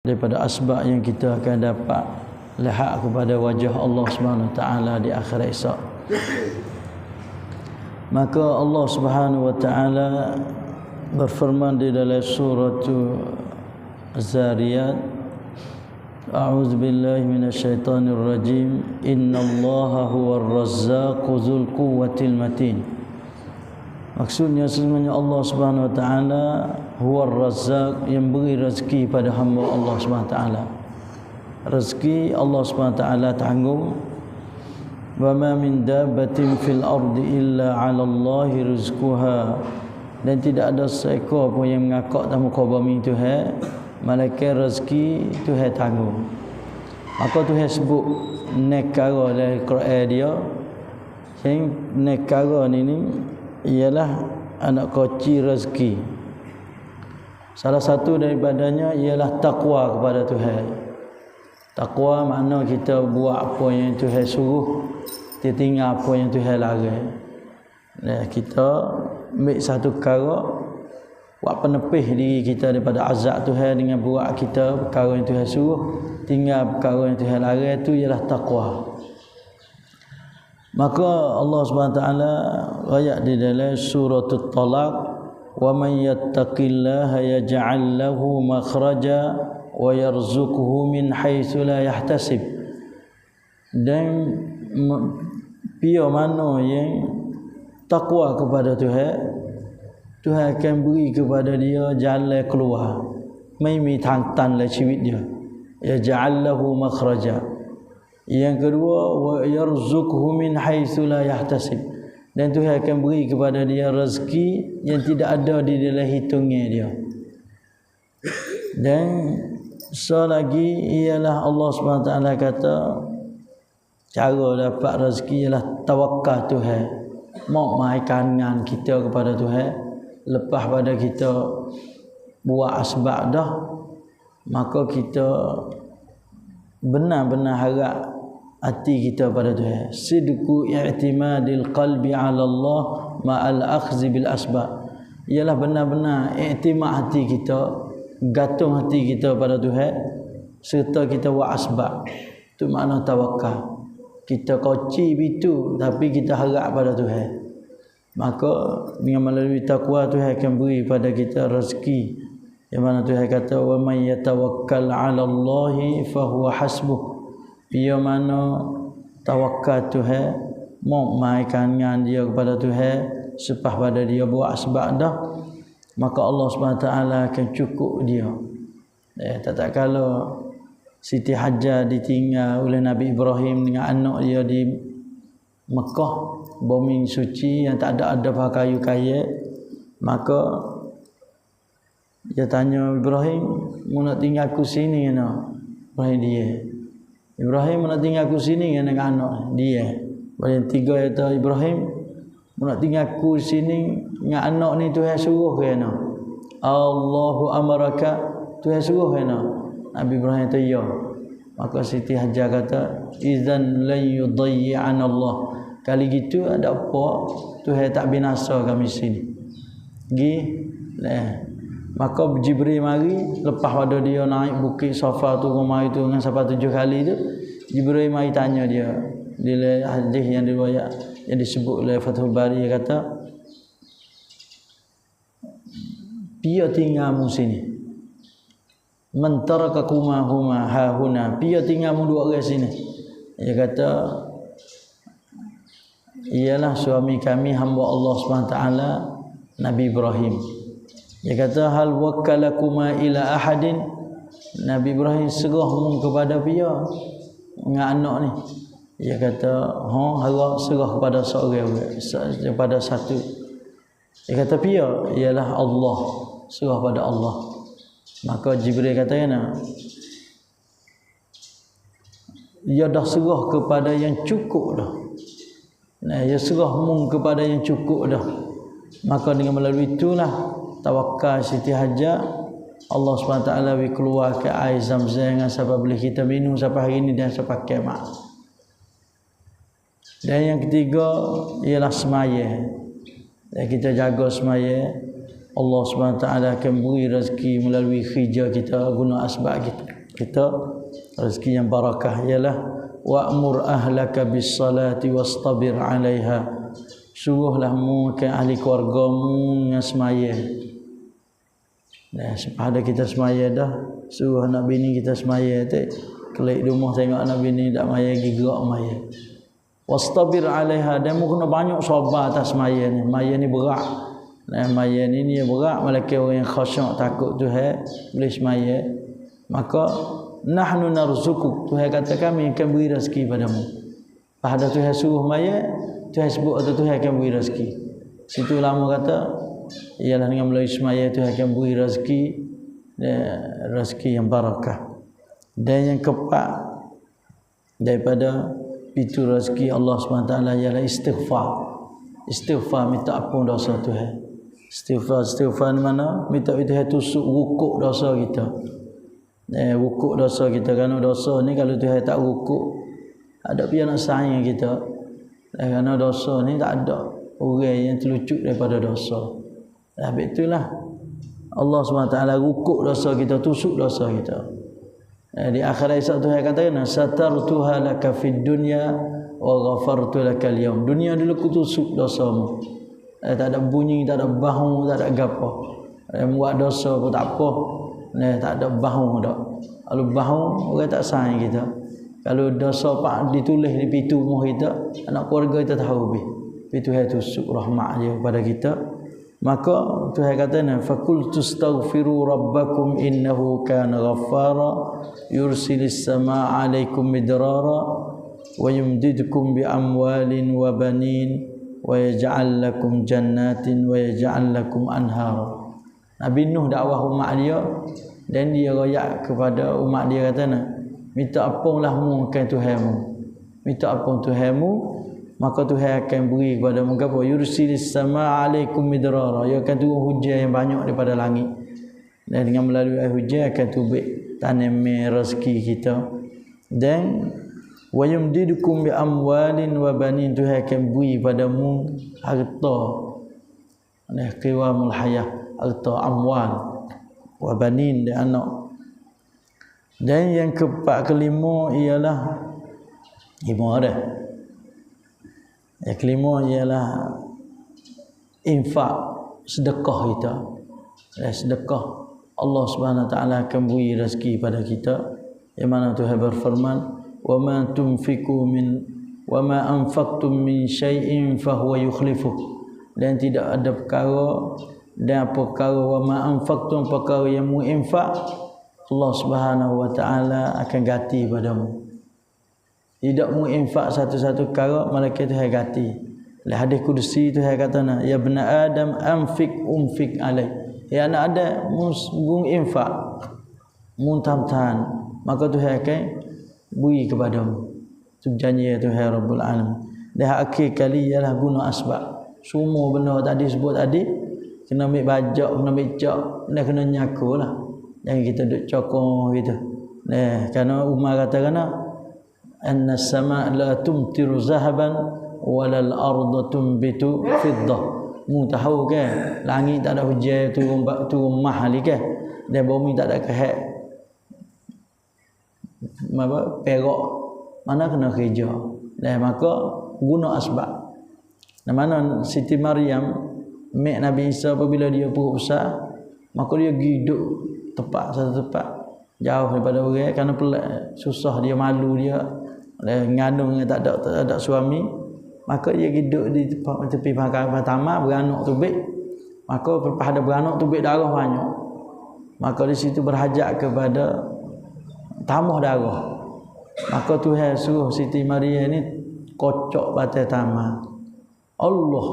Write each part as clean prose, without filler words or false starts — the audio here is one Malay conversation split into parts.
daripada asbab yang kita akan dapat lihat kepada wajah Allah Subhanahu Wa Taala di akhirat esok. Maka Allah Subhanahu Wa Taala berfirman di dalam surah Az-Zariyat, A'udzu billahi minasyaitonir rajim, innallaha huwar razzaqu dzul quwwatil matin. Maksudnya sebenarnya Allah Subhanahu Wa Taala huwar razzaq, yang beri rezeki pada hamba Allah Subhanahu Wa Taala. Rezeki Allah Subhanahu Wa Taala tanggung. Wa ma min dabbatin fil ardi illa 'ala Allahi rizquha. Dan tidak ada seekor pun yang mengakak dalam muka bumi Tuhan, malaikat rezeki Tuhan tanggung. Maka Tuhan sebut nekara dalam Quran dia, yang nekara ni ialah anak kunci rezeki. Salah satu daripadanya ialah takwa kepada Tuhan. Takwa makna kita buat apa yang Tuhan suruh, kita tinggal apa yang Tuhan larang. Kita ambil satu perkara, buat penepih diri kita daripada azab Tuhan dengan buat kita perkara yang Tuhan suruh, tinggal perkara yang Tuhan larang, itu ialah takwa. Maka Allah Subhanahu Wa Taala ayat di dalam surah At-Talaq, wa man yattaqillaha yaj'al lahu makhraja wa yarzuqhu min haitsu la yahtasib. Dan pia mana yang takwa kepada Tuhan, Tuhan akan beri kepada dia jalan keluar, mai tang tan le ชีวิต dia. Yaj'al lahu makhraja. Yang kedua, wa yarzuqhu min haitsu la yahtasib. Dan Tuhan akan beri kepada dia rezeki yang tidak ada di dalam hitungnya dia. Dan selagi ialah Allah Subhanahu Wa Taala kata cara dapat rezeki ialah tawakal Tuhan. Mak mai kanan kita kepada Tuhan, lepas pada kita buat asbab dah, maka kita benar-benar harap hati kita pada Tuhan. Sidqu i'timadil qalbi 'ala Allah ma'al akhzi bil asbab. Ialah benar-benar i'timad hati kita, gantung hati kita pada Tuhan serta kita buat asbab. Itu makna tawakal. Kita koci itu tapi kita harap pada Tuhan. Maka dengan melalui takwa Tuhan akan beri pada kita rezeki. Yang mana Tuhan kata, wa may yatawakkal 'ala Allahi fa huwa hasbuh. Dia mana tawakal Tuhan, mau mainkan dengan dia kepada Tuhan, selepas pada dia buat asbab dah, maka Allah Subhanahu Wa Taala akan cukup dia. Tak kalau Siti Hajar ditinggal oleh Nabi Ibrahim dengan anak dia di Mekah, bumi suci yang tak ada pakai kayu kaya, maka dia tanya Ibrahim, "Mu nak tinggal aku sini ke?" Ibrahim dia. Ibrahim nak tinggal aku sini dengan anak dia. Yang tiga kata Ibrahim, nak tinggal aku sini dengan anak ni Tuhan suruh ke nak? Allahu amaraka, Tuhan suruh ke nak? Nabi Ibrahim kata ya. Maka Siti Hajar kata, idzan la yudayyi'an Allah. Kali gitu ada apa? Tuhan tak binasa kami sini. Maka Jibril mari, lepas pada dia naik bukit Safa tu, rumah itu dengan sampai 7 kali tu, Jibril mari tanya dia. Di hadis yang diriwayat yang disebut oleh Fathul Bari, dia kata, "Pia tinggalmu sini. Man tarakakuma huma hahuna." Pia tinggalmu dua orang sini. Dia kata, ialah suami kami hamba Allah SWT, Nabi Ibrahim. Dia kata, hal wakkalakuma ila ahadin. Nabi Ibrahim serah kepada dia dengan anak ni. Dia kata, harap serah kepada seorang, kepada satu. Dia kata, pia ialah Allah, serah pada Allah. Maka Jibril kata, dia dah serah kepada yang cukup dah. Dia serah kepada yang cukup dah. Maka dengan melalui itulah tawakal Siti Hajar, Allah SWT keluar ke air Zam-Zam yang sebab boleh kita minum sampai hari ini dan sampai kiamat. Dan yang ketiga ialah semaya. Dan kita jaga semaya, Allah SWT akan beri rezeki melalui kerja kita, guna asbab kita. kita rezeki yang barakah ialah wa'mur ahlaka bis salati wastabir 'alaiha. Suruhlah mu ke ahli keluargamu dengan semaya. Ada kita semaya dah, suruh anak bini kita semaya tu. Kelik rumah tengok anak bini tak maya gerak maya. Wastabir 'alaiha, dan mu kena banyak sabar atas maya ni. Maya ni berat. Maya ni berat, malaikat orang yang khusyuk takut Tuhan boleh semaya. Maka nahnu narzukuk, Tuhan kata kami akan beri rezeki padamu. Pada Tuhan suruh maya, Tuhan sebut atau Tuhan akan beri rezeki. Situ lama kata ialah dengan melalui semaya Tuhan akan beri rezeki, rezeki yang barakah. Dan yang keempat daripada pintu rezeki Allah SWT ialah istighfar. Istighfar, minta ampun dosa Tuhan. Istighfar ni mana? Minta Tuhan tusuk rukuk dosa kita. Rukuk dosa kita, kerana dosa ni kalau Tuhan tak rukuk, ada pihak nak sayang kita. Kerana dosa ni tak ada orang yang terlucut daripada dosa. Habis itulah Allah SWT rukuk dosa kita, tusuk dosa kita. Di akhirat esok Tuhan katakan satartuha laka fid dunya wa ghafartu laka al-yawm. Dunia dulu ku tusuk dosamu. Tak ada bunyi, tak ada bahu, tak ada gapo. Buat dosa pun tak apa. Tak ada bahu dak. Kalau bahu orang tak sayang kita. Kalau dosa pak ditulis di pintu rumah kita, anak keluarga kita tahu lebih. Itu Tuhan tusuk rahmat dia kepada kita. Maka Tuhan kata faqul tastaghfiru rabbakum innahu kana ghaffara yursilis samaa 'alaikum midrara wa yumdidukum bi amwalin wa banin wa yaj'al lakum jannatin wa yaj'al lakum anhara. Nabi Nuh dakwah umat dia dan dia royak kepada umat dia kata minta ampunlah mu ke Tuhanmu. Minta ampun Tuhanmu, maka Tuhan akan beri kepada mu apa? Yursilis samaa 'alaikum midrara. Ia akan turun hujan yang banyak daripada langit. Dan dengan melalui air hujan akan tubik tanam rezeki kita. Dan wa yumdidukum bi amwalin wa banin. Tuhan akan beri padamu harta. Qiwamul hayah, harta amwal wa banin, dan anak. Dan yang keempat kelima ialah lima dah. Yang kelima ialah infak, sedekah kita. Sedekah Allah Subhanahu Wa Taala akan beri rezeki pada kita. Yang mana Tuhan berfirman, "Wa ma tunfiqu min wa ma anfaqtum min syai'in fa huwa yukhlifuh." Dan tidak ada perkara dan perkara wa ma anfaqtum, perkara yang mu infak, Allah Subhanahu Wa Taala akan ganti padamu. Tidak mu infak satu-satu perkara, malaikat Tuhan ganti. Dalam hadis kudusi Tuhan kata ya bani Adam anfik umfik alaik. Ya anak Adam mu infak, mu tahan, maka Tuhan akan beri kepadamu. Itu janji Tuhan Rabbul Alamin. Dan akhir kali ialah guna asbab. Semua benda tadi sebut tadi kena ambil bajak, kena ambil cak, dan kena nyakulah. Jangan kita duk cokong gitu. Kerana Umar kata anna as-sama' la tumtiru zahaban walal ardu tumbitu fiddah. Mu tahu ke langit tak ada hujan turun mahal ke, dan bumi tak ada kehak perak, mana kena kerja. Dan maka guna asbab. Dan mana Siti Maryam mak Nabi Isa apabila dia perut besar, maka dia hidup satu tempat jauh daripada orang, kerana pelik, susah, dia malu, dia ngandung tak ada suami, maka dia hidup di tepi tamak, beranak tubik. Maka pada beranak tubik darah banyak, maka di situ berhajat kepada tambah darah. Maka Tuhan suruh Siti Maria ni kocok batai tamak. Allah,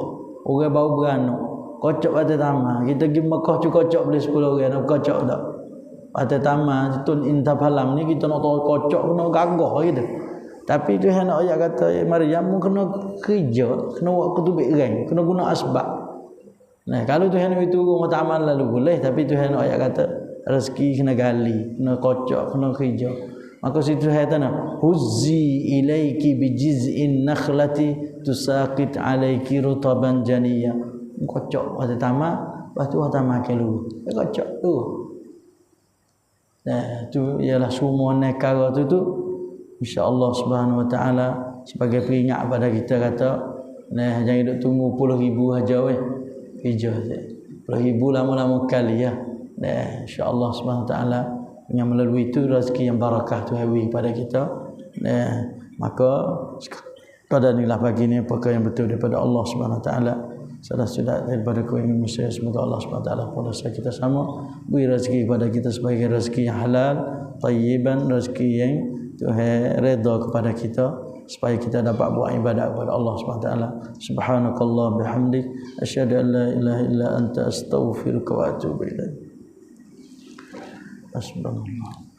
orang baru beranak kocok batai tamak. Kita pergi Mekah cuba kocok boleh 10 orang, nak kocok tak? Batai tamak tun intap halam ni kita nak tahu kocok kena gagah gitu. Tapi Tuhan nak ayat kata Maryam mu kena kerja, kena buat ketubik rang, kena guna asbab. Kalau Tuhan nak turun mata amal lalu boleh, tapi Tuhan nak ayat kata rezeki kena gali, kena kocok, kena kerja. Maka situ Tuhan kata huzzi ilaiki bijiz'in nakhlati tusaqit alaiki rutaban janiyya. Kocok pada tamak, lepas tu tamak kelu. Kocok tu. tu ialah semua nekara tu insya-Allah Subhanahu Wa Taala sebagai peringat pada kita kata jangan duk tunggu 10,000 aja weh hijau 10,000 lama-lama kali ya insya-Allah Subhanahu Wa Taala dengan melalui itu rezeki yang barakah tu hawi pada kita maka pada inilah pagi ni perkara yang betul daripada Allah Subhanahu Wa Taala sudah daripada keinginan manusia. Semoga Allah SWT pada kita sama beri rezeki kepada kita sebagai rezeki yang halal, tayyiban, rezeki yang Tuhan redha kepada kita supaya kita dapat buat ibadat kepada Allah SWT. Subhanakallah bihamdik asyhadu an la ilaha illa anta astaghfiruka wa atubu ilaik. Subhanallah.